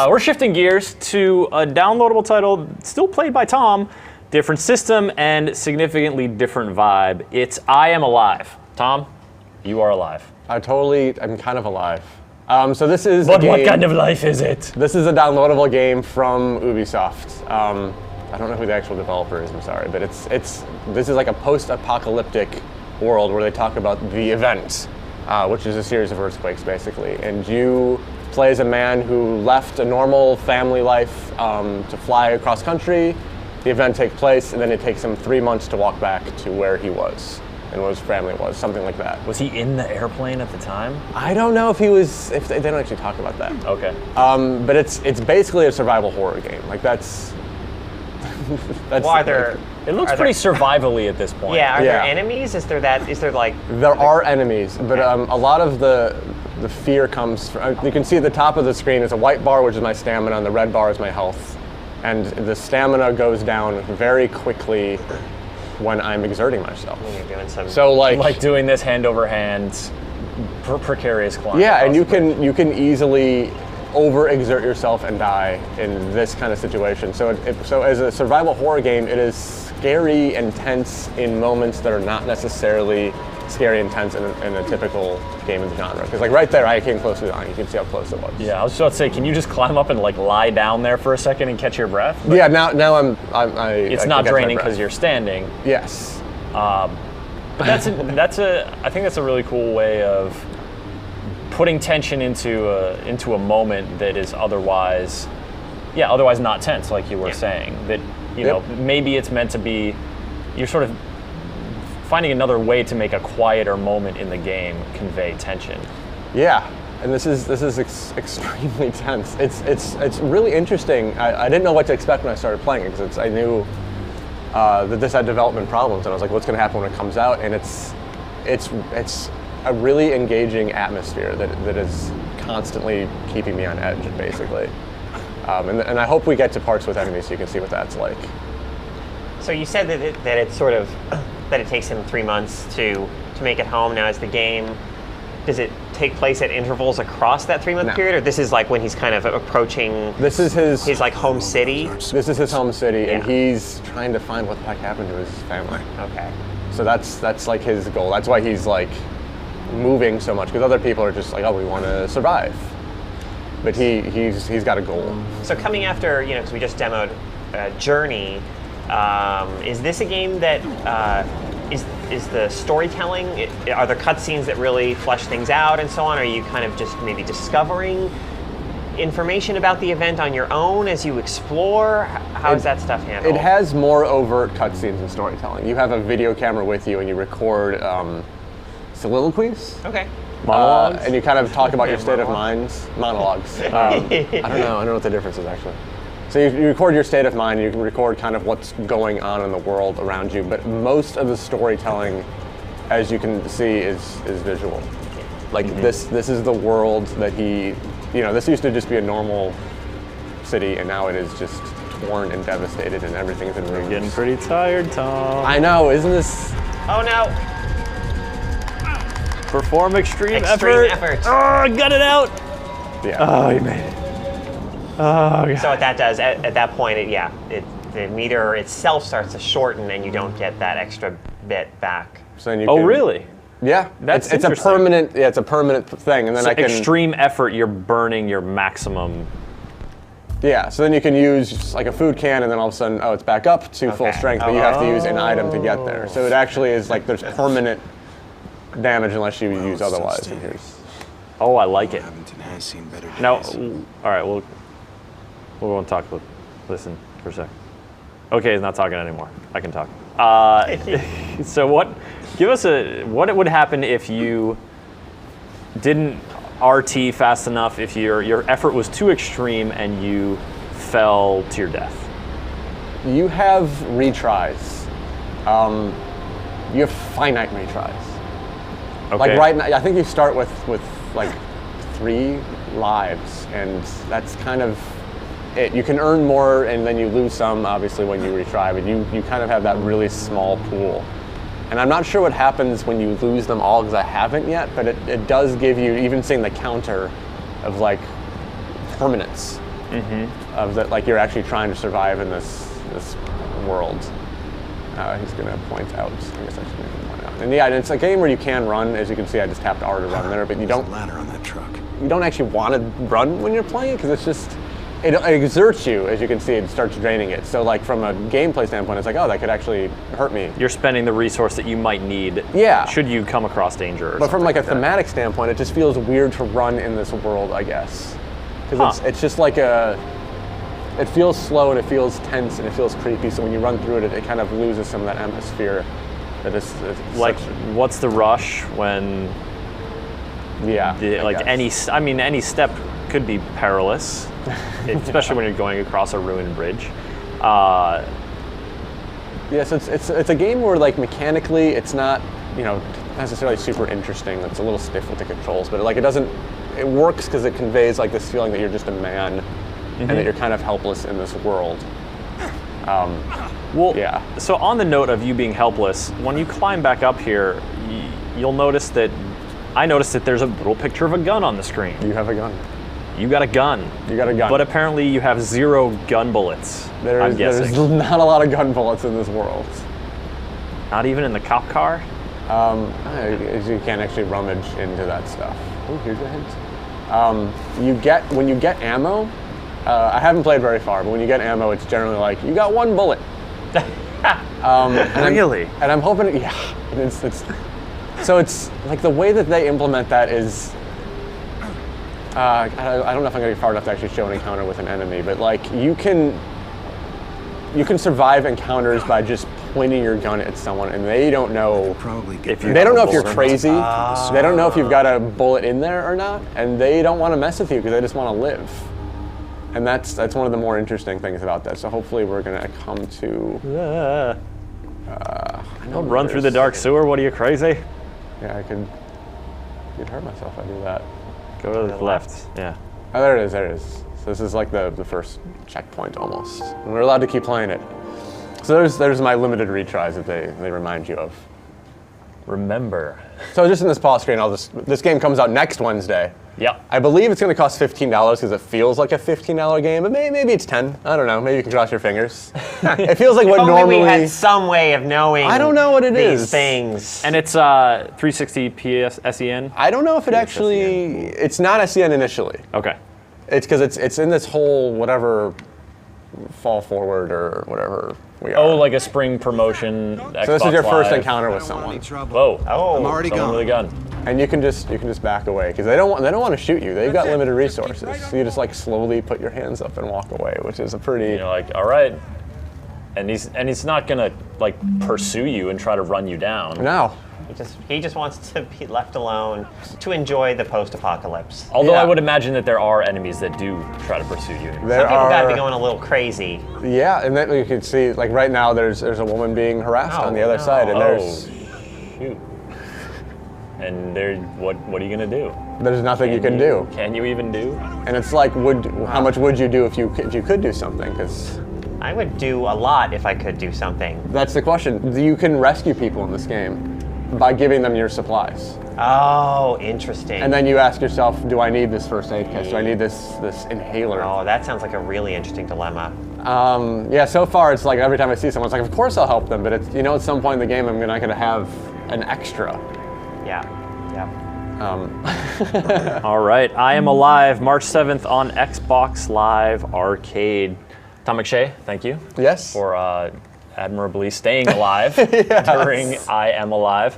We're shifting gears to a downloadable title still played by Tom, different system and significantly different vibe. It's I Am Alive. Tom, you are alive. I'm kind of alive. So this is But what kind of life is it? This is a downloadable game from Ubisoft. I don't know who the actual developer is, I'm sorry, but this is like a post-apocalyptic world where they talk about the event, which is a series of earthquakes, basically. And you play as a man who left a normal family life to fly across country. The event takes place, and then it takes him 3 months to walk back to where he was and where his family was, something like that. Was he in the airplane at the time? I don't know if he was. If they don't actually talk about that. Okay. But it's basically a survival horror game. Like that's. It looks pretty survivally at this point. Yeah. Are there enemies? Is there like? There are enemies, but a lot of the fear comes from. You can see at the top of the screen is a white bar, which is my stamina, and the red bar is my health. And the stamina goes down very quickly when I'm exerting myself. You're doing some. So like doing this hand over hand, precarious climb. Yeah, and you can easily overexert yourself and die in this kind of situation. So so as a survival horror game, it is scary and tense in moments that are not necessarily scary and tense in a typical game of the genre. Because like right there, I came close to dying. You can see how close it was. Yeah, I was about to say, can you just climb up and like lie down there for a second and catch your breath? But yeah, now it's not draining because you're standing. Yes. But I think that's a really cool way of putting tension into a moment that is otherwise not tense, like you were saying. That know, maybe it's meant to be. You're sort of finding another way to make a quieter moment in the game convey tension. Yeah, and this is extremely tense. It's really interesting. I didn't know what to expect when I started playing it because I knew that this had development problems, and I was like, what's going to happen when it comes out? And it's a really engaging atmosphere that is constantly keeping me on edge, basically. And I hope we get to parts with enemies so you can see what that's like. So you said that it's sort of that it takes him 3 months to make it home. Now, is the game, does it take place at intervals across that 3-month period, or this is like when he's kind of approaching? This is his like home city. This is his home city, and he's trying to find what the heck happened to his family. Okay. So that's like his goal. That's why he's like moving so much, because other people are just like, oh, we want to survive, but he's got a goal. So coming after, because we just demoed Journey, is this a game that is the storytelling? Are there cutscenes that really flesh things out and so on? Are you kind of just maybe discovering information about the event on your own as you explore? How is that stuff handled? It has more overt cutscenes and storytelling. You have a video camera with you and you record soliloquies. Okay. Monologues? And you kind of talk about your state of mind. Monologues. I don't know what the difference is actually. So you record your state of mind, and you can record kind of what's going on in the world around you, but most of the storytelling, as you can see, is visual. Like this is the world that this used to just be a normal city, and now it is just torn and devastated, and everything's in ruins. You're getting pretty tired, Tom. I know, isn't this? Oh no! Perform extreme effort. Oh, got it out. Yeah. Oh, you made it. Oh, God. So what that does at that point, the meter itself starts to shorten, and you don't get that extra bit back. So then really? Yeah, That's it's a permanent. Yeah, it's a permanent thing, and then so extreme effort. You're burning your maximum. Yeah, so then you can use like a food can, and then all of a sudden, it's back up to full strength, but you have to use an item to get there. So it actually is like there's permanent damage unless you use otherwise. And here's. Oh, I like it. Now, all right, we won't talk. Listen for a sec. Okay, he's not talking anymore. I can talk. So what it would happen if you didn't RT fast enough, if your effort was too extreme and you fell to your death? You have retries. You have finite retries. Okay. Like right now, I think you start with like 3 lives, and that's kind of it. You can earn more, and then you lose some, obviously, when you retry, but you kind of have that really small pool. And I'm not sure what happens when you lose them all, because I haven't yet, but it does give you, even seeing the counter of like permanence, of that, like you're actually trying to survive in this world. He's going to point out. I guess I should make him point out. And yeah, and it's a game where you can run. As you can see, I just tapped R to run there, but you don't. There's a ladder on that truck. You don't actually want to run when you're playing because it's just. It exerts you, as you can see, it starts draining it. So like from a gameplay standpoint, it's like, oh, that could actually hurt me. You're spending the resource that you might need Yeah. should you come across danger. But from like a that. thematic standpoint, it just feels weird to run in this world, I guess. Because it's just like it feels slow and it feels tense and it feels creepy. So when you run through it, it kind of loses some of that atmosphere. That is Like, what's the rush when yeah, any step could be perilous, especially when you're going across a ruined bridge. Yeah, so it's a game where like mechanically it's not necessarily super interesting. It's a little stiff with the controls, but like it works because it conveys like this feeling that you're just a man and that you're kind of helpless in this world. Well, yeah. So on the note of you being helpless, when you climb back up here, you'll notice that I noticed that there's a little picture of a gun on the screen. You have a gun. You got a gun. You got a gun. But apparently you have 0 gun bullets. I'm guessing. There's not a lot of gun bullets in this world. Not even in the cop car? You can't actually rummage into that stuff. Oh, here's a hint. When you get ammo, I haven't played very far, but when you get ammo, it's generally like, you got 1 bullet. Really? I'm hoping, yeah. So it's like the way that they implement that is, I don't know if I'm going to get far enough to actually show an encounter with an enemy, but like you can survive encounters by just pointing your gun at someone, and they don't know they don't know if you're crazy. They don't know if you've got a bullet in there or not, and they don't want to mess with you because they just want to live. And that's one of the more interesting things about that. So hopefully we're going to come to. Don't run through the dark sewer. What are you, crazy? Yeah, I could hurt myself if I do that. Go to the left. Yeah. Oh, there it is. There it is. So this is like the first checkpoint almost. And we're allowed to keep playing it. So there's my limited retries that they remind you of. Remember. So just in this pause screen, this game comes out next Wednesday. Yep. I believe it's going to cost $15 because it feels like a $15 game, but maybe it's 10. I don't know. Maybe you can cross your fingers. It feels like what Only normally. we had some way of knowing. I don't know what it these is. things. And it's 360p SEN? I don't know if it actually. It's not SEN initially. Okay. It's because it's in this whole whatever fall forward or whatever we are. Oh, like a spring promotion. Xbox So this is your first Live. encounter with someone, Whoa. Oh, I'm already Someone gone. with a gun. and you can just back away because they don't want to shoot you. They've got limited resources, so you just like slowly put your hands up and walk away, which is a pretty. You know, like, all right. And he's not gonna like pursue you and try to run you down. No. he just wants to be left alone to enjoy the post-apocalypse. Although Yeah. I would imagine that there are enemies that do try to pursue you. There Some people gotta be are. going a little crazy. Yeah, and then you can see like right now there's a woman being harassed Oh, on the other no. side, and Oh, shoot. And what are you gonna do? there's nothing you can do. Can you even do? And it's like, how much would you do if you could do something? Because I would do a lot if I could do something. that's the question. You can rescue people in this game by giving them your supplies. Oh, interesting. And then you ask yourself, do I need this first aid kit? Do I need this inhaler? Oh, that sounds like a really interesting dilemma. Yeah, so far it's like every time I see someone, it's like, of course I'll help them, but it's, at some point in the game I'm not going to have an extra. Yeah. All right. I Am Alive, March 7th on Xbox Live Arcade. Tom McShay, thank you Yes. for admirably staying alive during I Am Alive.